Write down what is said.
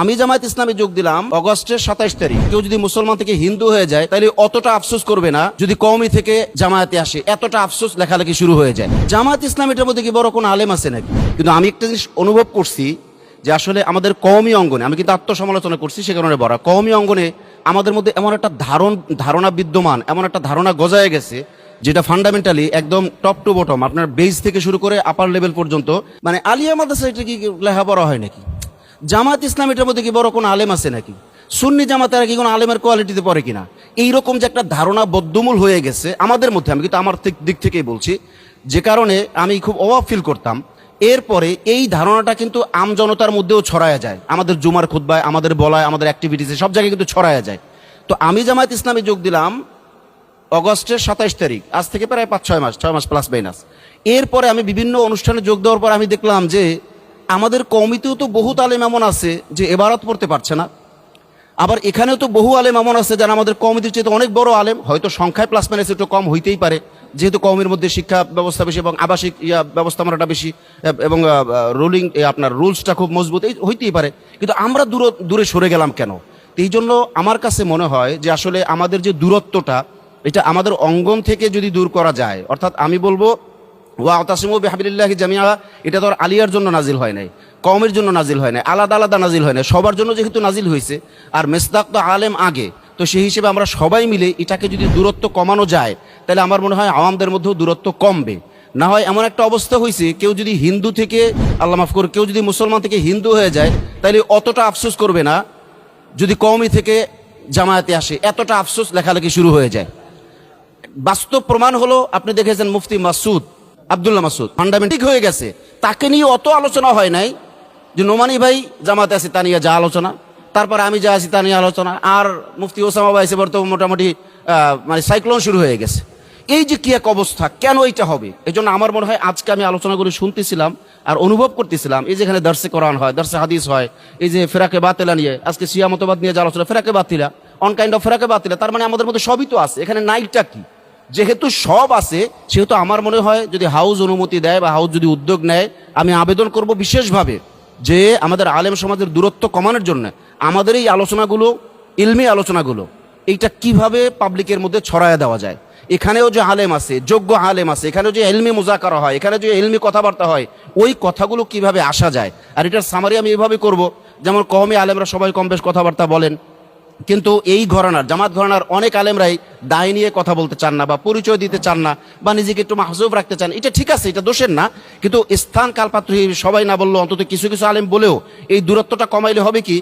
আমি জামায়াত ইসলামে যোগ দিলাম অগস্টের 27 তারিখ। কেউ যদি মুসলমান থেকে হিন্দু হয়ে যায় তাহলে অতটা আফসোস করবে না যদি কওমি থেকে জামায়াতে আসে, এতটা আফসোস লেখালেখি শুরু হয়ে যায়। জামায়াত ইসলাম এটার মধ্যে কি বড় কোনো আলেম আছে নাকি? কিন্তু আমি একটা জিনিস অনুভব করছি যে আসলে আমাদের কওমি অঙ্গনে, আমি কিন্তু আত্মসমালোচনা করছি সে কারণে বড়, কওমি অঙ্গনে আমাদের মধ্যে এমন একটা ধারণা বিদ্যমান, এমন একটা ধারণা গজায় গেছে যেটা ফান্ডামেন্টালি একদম টপ টু বটম, আপনার বেস থেকে শুরু করে আপার লেভেল পর্যন্ত, মানে আলিয়া মাদ্রাসা এটা কি লেখাপড়া হয় নাকি? জামাত ইসলাম এটার মধ্যে কি বড় কোনো আলেম আছে নাকি? সুন্নি জামাতেরা কি কোনো আলেমের কোয়ালিটিতে পড়ে কিনা? এইরকম যে একটা ধারণা বদ্ধমূল হয়ে গেছে আমাদের মধ্যে, আমি কিন্তু আমার দিক থেকেই বলছি, যে কারণে আমি খুব অবাক ফিল করতাম। এরপরে এই ধারণাটা কিন্তু আমজনতার মধ্যেও ছড়ায়া যায়, আমাদের জুমার খুতবায়, আমাদের বলায়, আমাদের অ্যাক্টিভিটিসে, সব জায়গায় কিন্তু ছড়ায়া যায়। তো আমি জামায়াত ইসলামে যোগ দিলাম অগস্টের 27 তারিখ, আজ থেকে প্রায় 5-6 মাস, 6 মাস প্লাস মাইনাস। এরপরে আমি বিভিন্ন অনুষ্ঠানে যোগ দেওয়ার পর আমি দেখলাম যে আমাদের কওমিতেও তো বহু আলেম এমন আছে যে এবারত পড়তে পারছে না। আবার এখানেও তো বহু আলেম এমন আছে যারা আমাদের কওমিদের চেয়ে অনেক বড় আলেম, হয়তো সংখ্যায় প্লাস মাইনাস একটু কম হইতেই পারে, যেহেতু কওমির মধ্যে শিক্ষা ব্যবস্থা বেশি এবং আবাসিক ব্যবস্থাপনাটা বেশি এবং রুলিং আপনার রুলসটা খুব মজবুত, এই হইতেই পারে। কিন্তু আমরা দূরে সরে গেলাম কেন? এই জন্য আমার কাছে মনে হয় যে আসলে আমাদের যে দূরত্বটা, এটা আমাদের অঙ্গন থেকে যদি দূর করা যায়, অর্থাৎ আমি বলবো ওয়াতাসিমু বিহাবিলিল্লাহি জামিআ, এটা তো আর আলিয়ার জন্য নাজিল হয় নাই, কওমের জন্য নাজিল হয় নাই, আলাদা আলাদা নাজিল হয় নাই, সবার জন্য যেহেতু নাজিল হয়েছে, আর মেসদাক তো আলেম আগে, তো সেই হিসেবে আমরা সবাই মিলে এটাকে যদি দূরত্ব কমানো যায় তাহলে আমার মনে হয় আওয়ামদের মধ্যেও দূরত্ব কমবে। না হয় এমন একটা অবস্থা হয়েছে, কেউ যদি হিন্দু থেকে, আল্লাহ মাফ করে, কেউ যদি মুসলমান থেকে হিন্দু হয়ে যায় তাহলে অতটা আফসোস করবে না যদি কওমি থেকে জামায়াতে আসে, এতটা আফসোস লেখালেখি শুরু হয়ে যায়। বাস্তব প্রমাণ হলো, আপনি দেখেছেন মুফতি মাসুদ, আব্দুল্লাহ মাসুদ ফান্ডামেন্টিক হয়ে গেছে, তাকে নিয়ে অত আলোচনা হয় নাই। যে নোমানি ভাই জামাতে আছে তা নিয়ে যা আলোচনা, তারপর আমি যা আছি তা নিয়ে আলোচনা, আর মুফতি ওসামা ভাই এসে বর্তমান মোটামুটি মানে সাইক্লোন শুরু হয়ে গেছে। এই যে কি এক অবস্থা, কেন এইটা হবে? এই জন্য আমার মনে হয় আজকে আমি আলোচনা করে শুনতেছিলাম আর অনুভব করতেছিলাম, এই যেখানে দর্শে কোরআন হয়, দর্শে হাদিস হয়, এই যে ফেরাকে বাতিলা নিয়ে আজকে শিয়া মতবাদ নিয়ে যা আলোচনা, ফেরাকে বাতিলা, অন কাইন্ড অফ ফেরাকে বাতিলা, তার মানে আমাদের মধ্যে সবই তো আছে, এখানে নাইটটা কি? যেহেতু সব আছে সেহেতু আমার মনে হয় যদি হাউস অনুমতি দেয় বা হাউস যদি উদ্যোগ নেয়, আমি আবেদন করব বিশেষভাবে যে আমাদের আলেম সমাজের দূরত্ব কমানোর জন্য আমাদের এই আলোচনাগুলো, ইলমি আলোচনাগুলো, এইটা কিভাবে পাবলিকের মধ্যে ছড়ায় দেওয়া যায়। এখানেও যে আলেম আছে, যোগ্য আলেম আছে, এখানেও যে ইলমি মুজাকারা হয়, এখানে যে ইলমি কথাবার্তা হয়, ওই কথাগুলো কিভাবে আসা যায়। আর এটার সামারি আমি এইভাবে করব, যেমন কওমি আলেমরা সবাই কম বেশ কথাবার্তা বলেন, কিন্তু এই ঘরানার, জামাত ঘরানার অনেক আলেমরাই দায় নিয়ে কথা বলতে চান না বা পরিচয় দিতে চান না বা নিজেকে একটু মাহজুব রাখতে চান। এটা ঠিক আছে, এটা দোষের না, কিন্তু স্থান কালপাত্র সবাই না বললেও অন্তত কিছু কিছু আলেম বলেও এই দূরত্বটা কমাইলে হবে কি